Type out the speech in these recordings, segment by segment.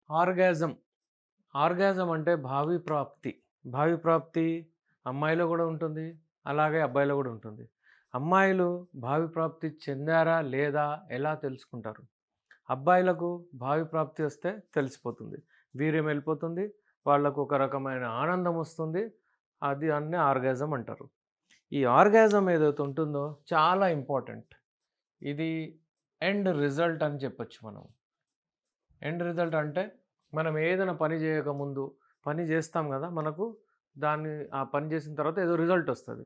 Orgasm. Orgasm అంటే భావి ప్రాప్తి. భావి ప్రాప్తి అమ్మాయిలో గూడా ఉంటుంది. అలాగే అబ్బాయిలో గూడా ఉంటుంది. అమ్మాయిలు భావి ప్రాప్తి చెందారా? లేదా? ఎలా తెలుసుకుంటారు? అబ్బాయిలకు భావి ప్రాప్తి వస్తే తెలిసిపోతుంది. వీర్యం వెళ్ళిపోతుంది. వాళ్ళకు ఒక రకమైన ఆనందం వస్తుంది. అది అన్ని ఆర్గాజం అంటారు. ఈ ఆర్గాజం ఏదైతే ఉంటుందో చాలా ఇంపార్టెంట్. ఇది ఎండ్ రిజల్ట్ అని చెప్పొచ్చు మనం. ఎండ్ రిజల్ట్ అంటే మనం ఏదైనా పని చేయకముందు పని చేస్తాం కదా! మనకు దాన్ని ఆ పని చేసిన తర్వాత ఏదో రిజల్ట్ వస్తది.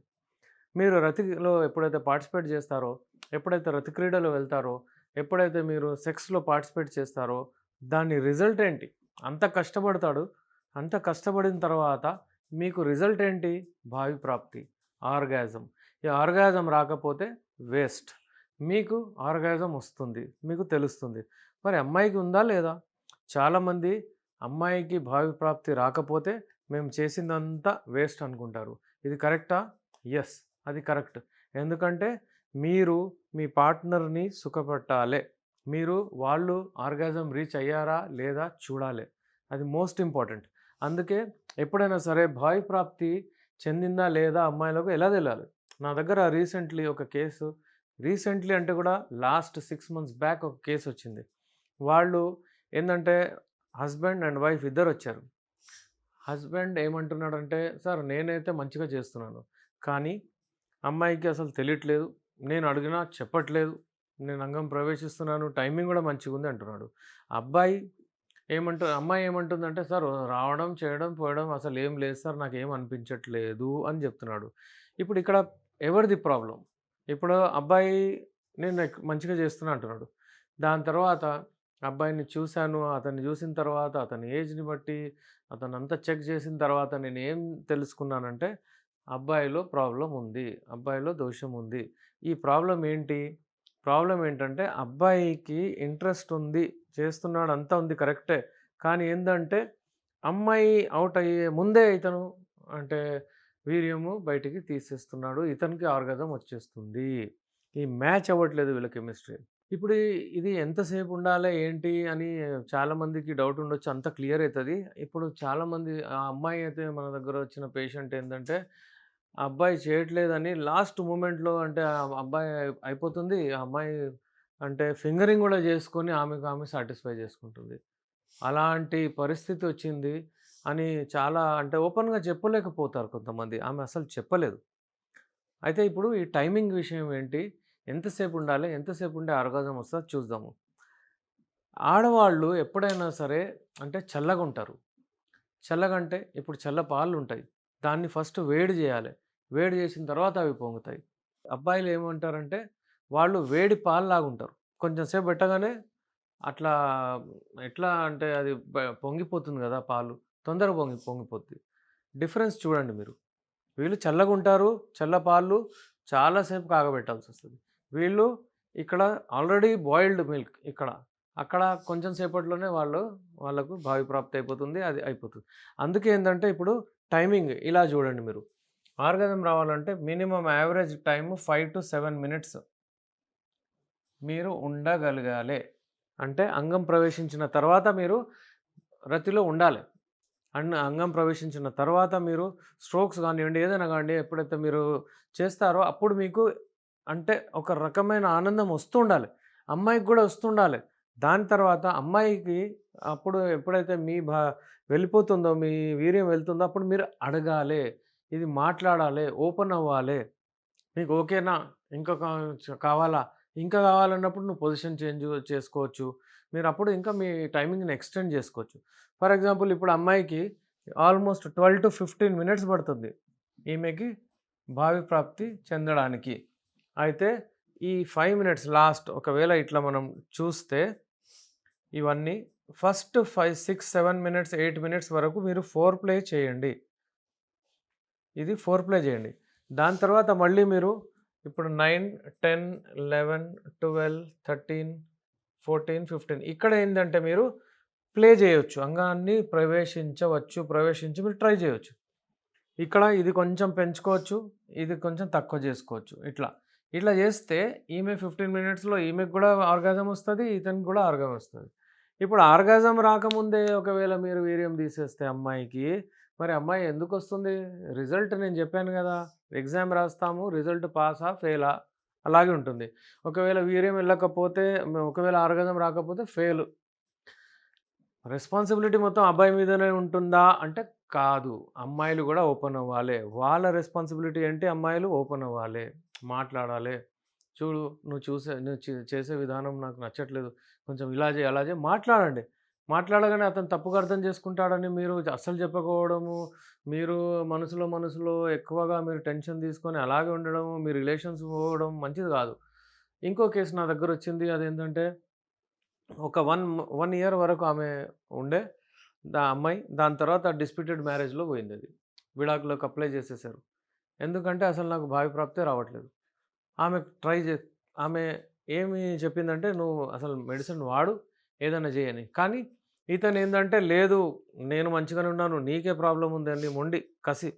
మీరు రతిలో ఎప్పుడైతే పార్టిసిపేట్ చేస్తారో, ఎప్పుడైతే రతి క్రీడలో వెళ్తారో, ఎప్పుడైతే మీరు సెక్స్‌లో పార్టిసిపేట్ చేస్తారో, దాని రిజల్ట్ ఏంటి? అంత కష్టపడతాడు. అంత కష్టపడిన తర్వాత మీకు రిజల్ట్ ఏంటి? భావి ప్రాప్తి. ఆర్గాజం. ఈ ఆర్గాజం రాకపోతే వేస్ట్. మీకు ఆర్గాజం వస్తుంది. మీకు తెలుస్తుంది. మరి అమ్మాయికి ఉందా లేదా? చాలామంది అమ్మాయికి భావి ప్రాప్తి రాకపోతే మేము చేసిందంతా వేస్ట్ అనుకుంటారు. ఇది కరెక్టా? యెస్. అది కరెక్ట్. ఎందుకంటే మీరు మీ పార్ట్నర్‌ని సుఖపెట్టాలే. వాళ్ళు ఆర్గాజం రీచ్ అయ్యారా? లేదా? చూడాలి. అది మోస్ట్ ఇంపార్టెంట్. అందుకే ఎప్పుడైనా సరే భావి ప్రాప్తి చెందిందా? లేదా? అమ్మాయిలకు ఎలా తెలాలి? నా దగ్గర రీసెంట్లీ అంటే కూడా లాస్ట్ 6 మంత్స్ బ్యాక్ ఒక కేసొచ్చింది. వాళ్ళు ఏందంటే హస్బెండ్ అండ్ వైఫ్ ఇద్దరొచ్చారు. హస్బెండ్ ఏమంటున్నాడంటే, "సార్ నేనైతే మంచిగా చేస్తున్నాను. కానీ అమ్మాయికి అసలు తెలియట్లేదు. నేను అడిగినా చెప్పట్లేదు. నేను అంగం ప్రవేశిస్తున్నాను. టైమింగ్ గూడా మంచిగుంది" అంటున్నాడు. అబ్బాయి అమ్మాయి ఏమంటుందంటే, "సార్ రావడం, చేయడం, పోవడం అసలేం లేదు సార్. నాకేం అనిపించట్లేదు" అని జెప్తున్నాడు. ఇప్పుడు ఇక్కడ ఎవరిది ప్రాబ్లమ్? ఇప్పుడు అబ్బాయి నేను మంచిగా చేస్తున్నా అంటున్నాడు. దాని తర్వాత అబ్బాయిని చూసాను. అతన్ని చూసిన తర్వాత అతని ఏజ్‌ని బట్టి అతనంతా చెక్ చేసిన తర్వాత నేనేం తెలుసుకున్నానంటే, అబ్బాయిలో ప్రాబ్లమ్ ఉంది. అబ్బాయిలో దోషం ఉంది. ఈ ప్రాబ్లమ్ ఏంటి? ప్రాబ్లమ్ ఏంటంటే అబ్బాయికి ఇంట్రెస్ట్ ఉంది. చేస్తున్నాడు అంతా ఉంది కరెక్టే. కానీ ఏందంటే అమ్మాయి ఔట్ అయ్యే ముందే ఇతను అంటే వీర్యము బయటికి తీసేస్తున్నాడు. ఇతనికి ఆర్గాజం వచ్చేస్తుంది. ఈ మ్యాచ్ అవ్వట్లేదు వీళ్ళ కెమిస్ట్రీ. ఇప్పుడు ఇది ఎంతసేపు ఉండాలి ఏంటి అని చాలామందికి డౌట్ ఉండొచ్చు. అంతా క్లియర్ అయితది. ఇప్పుడు చాలామంది ఆ అమ్మాయి అయితే మన దగ్గర వచ్చిన పేషెంట్ ఏందంటే, ఆ అబ్బాయి చేయట్లేదని లాస్ట్ మూమెంట్‌లో అంటే ఆ అబ్బాయి అయిపోతుంది. ఆ అమ్మాయి అంటే ఫింగరింగ్ గూడా చేసుకొని ఆమెకు ఆమె సాటిస్ఫై చేసుకుంటుంది. అలాంటి పరిస్థితి వచ్చింది అని చాలా అంటే ఓపెన్‌గా చెప్పలేకపోతారు కొంతమంది. ఆమె అసలు చెప్పలేదు. అయితే ఇప్పుడు ఈ టైమింగ్ విషయం ఏంటి? ఎంతసేపు ఉండాలి? ఎంతసేపు ఉంటే ఆర్గాజం వస్తది చూద్దాము. ఆడవాళ్ళు ఎప్పుడైనా సరే అంటే చల్లగుంటారు. చల్లగంటే ఇప్పుడు చల్ల పాలుంటాయి. దాన్ని ఫస్ట్ వేడి జేయాలి. వేడి జేసిన తర్వాత అవి పొంగుతాయి. అబ్బాయిలు ఏమంటారంటే వాళ్ళు వేడి పాల్లాగుంటారు. కొంచెం సేపు పెట్టగానే అట్లా ఎట్లా అంటే అది పొంగిపోతుంది గదా! పాలు. తొందరగా పొంగిపోద్ది. డిఫరెన్స్ చూడండి మీరు. వీళ్ళు చల్లగుంటారు. చల్ల పాలు చాలా సేపు కాగబెట్టాల్సొస్తది. వీళ్ళు ఇక్కడ ఆల్రెడీ బాయిల్డ్ మిల్క్ ఇక్కడ. అక్కడ కొంచెం సేపట్లోనే వాళ్ళకు భావి ప్రాప్తి అయిపోతుంది. అది అయిపోతుంది. అందుకే ఏందంటే ఇప్పుడు టైమింగ్ ఇలా చూడండి మీరు. ఆర్గాజం రావాలంటే మినిమమ్ యావరేజ్ టైమ్ 5-7 మినిట్స్ మీరు ఉండగలగాలి. అంటే అంగం ప్రవేశించిన తర్వాత మీరు రతిలో ఉండాలి. అంగం ప్రవేశించిన తర్వాత మీరు స్ట్రోక్స్ గానివ్వండి, ఏదైనా గానియండి ఎప్పుడైతే మీరు చేస్తారో అప్పుడు మీకు అంటే ఒక రకమైన ఆనందం వస్తుండాలి. అమ్మాయికి గూడా వస్తుండాలి. దాని తర్వాత అమ్మాయికి అప్పుడు ఎప్పుడైతే వెళ్ళిపోతుందో మీ వీర్యం వెళ్తుందో అప్పుడు మీరు అడగాలే. ఇది మాట్లాడాలే. ఓపెన్ అవ్వాలే. నీకు ఓకేనా? ఇంకా కావాలా? ఇంకా కావాలన్నప్పుడు నువ్వు పొజిషన్ చేంజ్ చేసుకోవచ్చు. మీరప్పుడు ఇంకా మీ టైమింగ్‌ని ఎక్స్‌టెండ్ జేసుకోవచ్చు. ఫర్ ఎగ్జాంపుల్ ఇప్పుడు అమ్మాయికి ఆల్‌మోస్ట్ 12-15 మినిట్స్ పడుతుంది. ఈమెకి భావి ప్రాప్తి చెందడానికి. అయితే ఈ 5 మినిట్స్ లాస్ట్ ఒకవేళ ఇట్లా మనం చూస్తే ఇవన్నీ ఫస్ట్ 5, 6, 7 మినిట్స్, 8 మినిట్స్ వరకు మీరు ఫోర్ ప్లే చేయండి. ఇది ఫోర్ ప్లే చేయండి. దాని తర్వాత మళ్ళీ మీరు ఇప్పుడు 9, 10, 11, 12, 13, 14, 15 ఇక్కడ ఏందంటే మీరు ప్లే చేయొచ్చు. అంగాన్ని ప్రవేశించి మీరు ట్రై చేయొచ్చు. ఇక్కడ ఇది కొంచెం పెంచుకోవచ్చు. ఇది కొంచెం తక్కువ చేసుకోవచ్చు. ఇట్లా చేస్తే ఈమె 15 మినిట్స్‌లో ఈమెకు గూడా ఆర్గాజం వస్తది. ఇతనికి గూడా ఆర్గాజం వస్తది. ఇప్పుడు ఆర్గాజం రాకముందే ఒకవేళ మీరు వీర్యం తీసేస్తే అమ్మాయికి, మరి అమ్మాయి ఎందుకొస్తుంది? రిజల్ట్ నేను చెప్పాను గదా! ఎగ్జామ్ రాస్తాము. రిజల్ట్ పాసా? ఫెయిలా? అలాగే ఉంటుంది. ఒకవేళ వీర్యం వెళ్ళకపోతే ఒకవేళ ఆర్గాజం రాకపోతే ఫెయిల్. రెస్పాన్సిబిలిటీ మొత్తం అబ్బాయి మీదనే ఉంటుందా అంటే కాదు. అమ్మాయిలు గూడా ఓపెన్ అవ్వాలే. వాళ్ళ రెస్పాన్సిబిలిటీ ఏంటి అమ్మాయిలు ఓపెన్ అవ్వాలే. మాట్లాడాలే. చూడు నువ్వు చేసే విధానం నాకు నచ్చట్లేదు. కొంచెం ఇలా జెయి, అలా జెయి మాట్లాడండి. మాట్లాడగానే అతను తప్పుగా అర్థం చేసుకుంటాడని మీరు అస్సలు చెప్పకపోవడము, మీరు మనసులో ఎక్కువగా మీరు టెన్షన్ తీసుకొని అలాగే ఉండడము, మీ రిలేషన్స్ పోవడం మంచిది గాదు. ఇంకో కేస్ నా దగ్గరొచ్చింది. అదేంటంటే ఒక 1 ఇయర్ వరకు ఆమె ఉండే అమ్మాయి. దాని తర్వాత డిస్ప్యూటెడ్ మ్యారేజ్‌లో పోయిందది. విడాకులకు అప్లై చేసేసారు. ఎందుకంటే అసలు నాకు భావి ప్రాప్తే రావట్లేదు. ఆమె ట్రై జే ఆమె ఏమి చెప్పిందంటే, "నువ్వు అసలు మెడిసిన్ వాడు, ఏదైనా చెయ్యి" అని. కానీ ఇతనేందంటే, "లేదు నేను మంచిగానే ఉన్నాను. నీకే ప్రాబ్లమ్ ఉందని" మొండి కసి.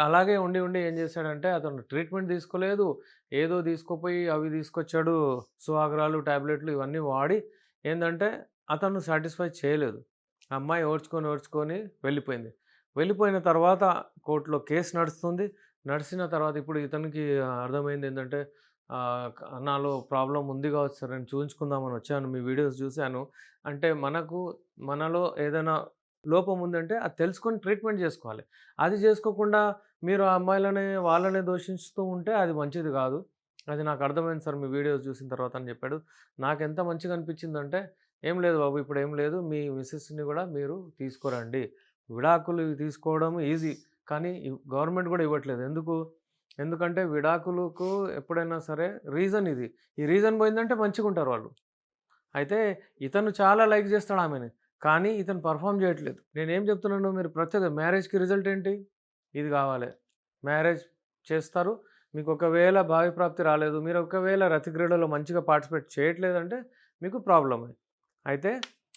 అలాగే ఉండి ఏం చేశాడంటే, అతను ట్రీట్మెంట్ తీసుకోలేదు. ఏదో తీసుకుపోయి అవి తీసుకొచ్చాడు. సువాగ్రాలు, టాబ్లెట్లు ఇవన్నీ వాడి ఏందంటే, అతను సాటిస్ఫై చేయలేదు. ఆ అమ్మాయి ఓర్చుకొని వెళ్ళిపోయింది. వెళ్ళిపోయిన తర్వాత కోర్ట్‌లో కేస్ నడుస్తుంది. నడిసిన తర్వాత ఇప్పుడు ఇతనికి అర్థమైందేంటంటే నాలో ప్రాబ్లమ్ ఉంది కావచ్చు సార్. నేను చూయించుకుందామని వచ్చాను. మీ వీడియోస్ చూసాను. అంటే మనలో ఏదైనా లోపం ఉందంటే అది తెలుసుకొని ట్రీట్మెంట్ చేసుకోవాలి. అది చేసుకోకుండా మీరు ఆ అమ్మాయిలనే వాళ్ళనే దూషిస్తూ ఉంటే అది మంచిది కాదు. అది నాకు అర్థమైంది సార్ మీ వీడియోస్ చూసిన తర్వాత అని చెప్పాడు. నాకెంత మంచిగా అనిపించిందంటే, "ఏం లేదు బాబు ఇప్పుడేం లేదు. మీ మిసెస్‌ని కూడా మీరు తీసుకురండి. విడాకులు తీసుకోవడం ఈజీ. కానీ గవర్నమెంట్ కూడా ఇవ్వట్లేదు. ఎందుకంటే విడాకులకు ఎప్పుడైనా సరే రీజన్ ఇది. ఈ రీజన్ పోయిందంటే మంచిగుంటారు వాళ్ళు. అయితే ఇతను చాలా లైక్ చేస్తాడు ఆమెని. కానీ ఇతను పెర్ఫార్మ్ చేయట్లేదు. నేనేం చెప్తున్నాను మీరు ప్రత్యేక మ్యారేజ్‌కి రిజల్ట్ ఏంటి? ఇది కావాలే. మ్యారేజ్ చేస్తారు. మీకు ఒకవేళ భావి ప్రాప్తి రాలేదు. మీరు ఒకవేళ రతిక్రీడలో మంచిగా పార్టిసిపేట్ చేయట్లేదంటే మీకు ప్రాబ్లమే. అయితే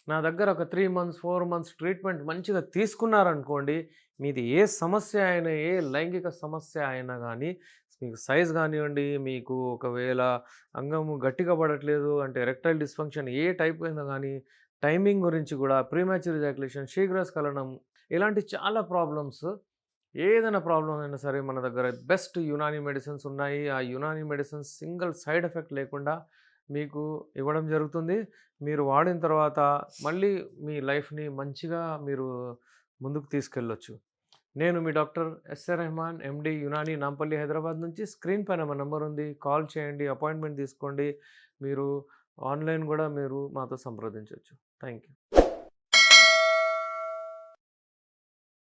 నా దగ్గర ఒక 3 మంత్స్, 4 మంత్స్ ట్రీట్మెంట్ మంచిగా తీసుకున్నారనుకోండి, మీది ఏ సమస్య అయినా, ఏ లైంగిక సమస్య అయినా గానీ, మీకు సైజ్ గానివ్వండి, మీకు ఒకవేళ అంగము గట్టిగా పడట్లేదు అంటే ఎరెక్టైల్ డిస్‌ఫంక్షన్ ఏ టైప్ అయినా గానీ, టైమింగ్ గురించి గూడా ప్రీమాచ్యూర్ ఎజాక్యులేషన్, శీఘ్రస్ఖలనం ఇలాంటి చాలా ప్రాబ్లమ్స్ ఏదైనా ప్రాబ్లమ్ అయినా సరే మన దగ్గర బెస్ట్ యునాని మెడిసిన్స్ ఉన్నాయి. ఆ Unani medicines single side effect లేకుండా మీకు ఇవ్వడం జరుగుతుంది. మీరు వాడిన తర్వాత మళ్ళీ మీ లైఫ్‌ని మంచిగా మీరు ముందుకు తీసుకెళ్ళొచ్చు. నేను మీ doctor S A Rehman, MD, Unani, Nampally, Hyderabad నుంచి. స్క్రీన్ పైన మా నంబర్ ఉంది. కాల్ చేయండి. అపాయింట్‌మెంట్ తీసుకోండి. మీరు ఆన్‌లైన్ గూడా మీరు మాతో సంప్రదించొచ్చు. Thank you.